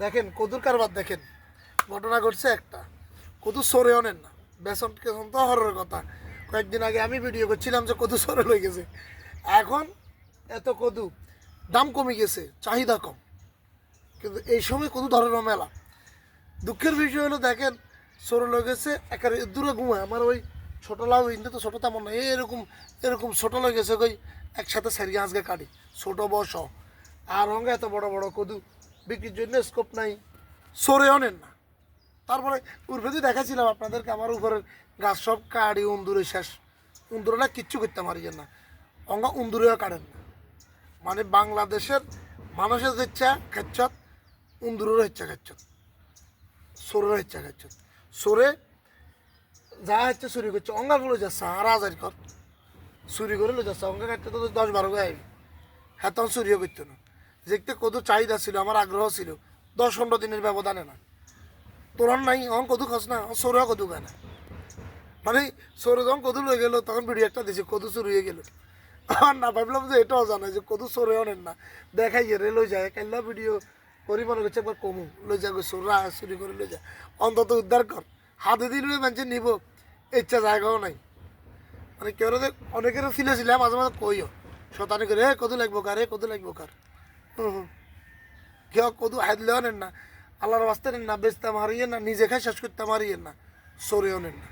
দেখেন কদুর কারবার দেখেন, ঘটনা ঘটছে একটা, কদু সরে অনেন না, বেসন কেসন তো হরের কথা। কয়েকদিন আগে আমি ভিডিও করছিলাম যে কদু সরে হয়ে গেছে। এখন এত কদু দাম কমে গেছে, চাহিদা কম, কিন্তু এই সময় কদু ধরেন মেলা। দুঃখের বিষয় হলো দেখেন সরে হয়ে গেছে একেবারে দূরে ঘুমায়। আমার ওই ছোটো লাউ ইন্দে তো ছোটো তেমন না, এরকম এরকম ছোটো হয়ে গেছে ওই একসাথে সারিয়ে আজকে কাটি ছোটো বস। আর হঙ্গে এত বড় বড় কদু বিক্রির জন্য স্কোপ নাই, সরেও নেন না। তারপরে উর্ফেদি দেখাছিলাম আপনাদেরকে আমার উপরের গাছ সব কাড়ি উন্দুরে শেষ, উন্দুরে না কিচ্ছু করতে পারিয়েন না, অঙ্গা উন্দুরেও কাটেন না। মানে বাংলাদেশের মানুষের ইচ্ছা খেচ্ছত, উন্দুরেরও ইচ্ছা খেচ্ছত, সরেরও ইচ্ছা খেচ্ছত। সরে যা হচ্ছে চুরি করছে, অঙ্গাগুলো যাচ্ছে আর হাজার কর চুরি করে লো যাচ্ছে, অঙ্গা কাটতে তো 10-12 গায়ে আইবি। হ্যাঁ তখন চুরিও করতো না। দেখতে কত চাহিদা ছিল, আমার আগ্রহ ছিল, 10-15 দিনের ব্যবধানে না। তোরান নাই অন কদু খাস না, সরেও কদু খায় না। মানে সরে যখন কদু লয়ে গেলো তখন ভিডিও একটা দিয়েছে কদু চুরি হয়ে গেল। আর না ভাবলাম যে এটাও জানে যে কদু সরে অনেন না, দেখাই রে লই যায় কাল্লা ভিডিও করি মনে করছে একবার কমু লই যা সোরা চুরি করে লই যায়, অন্তত উদ্ধার কর। হাতে দিলে মানুষের নিব ইচ্ছা জায়গাও নাই। মানে কেউ অনেকেরও ফিলে ছিল মাঝে মাঝে কইও শতানি করে, হে কদু লাগবো কার, হে কদু লাগবো কার। হুম, কেউ কদু হাইলেও নেন না, আল্লাহর বাস্তে নেন না, বেচতে মারিয়ে না, নিজে খাই শেষ করতে মারিয়েন না, সরেও নেন না।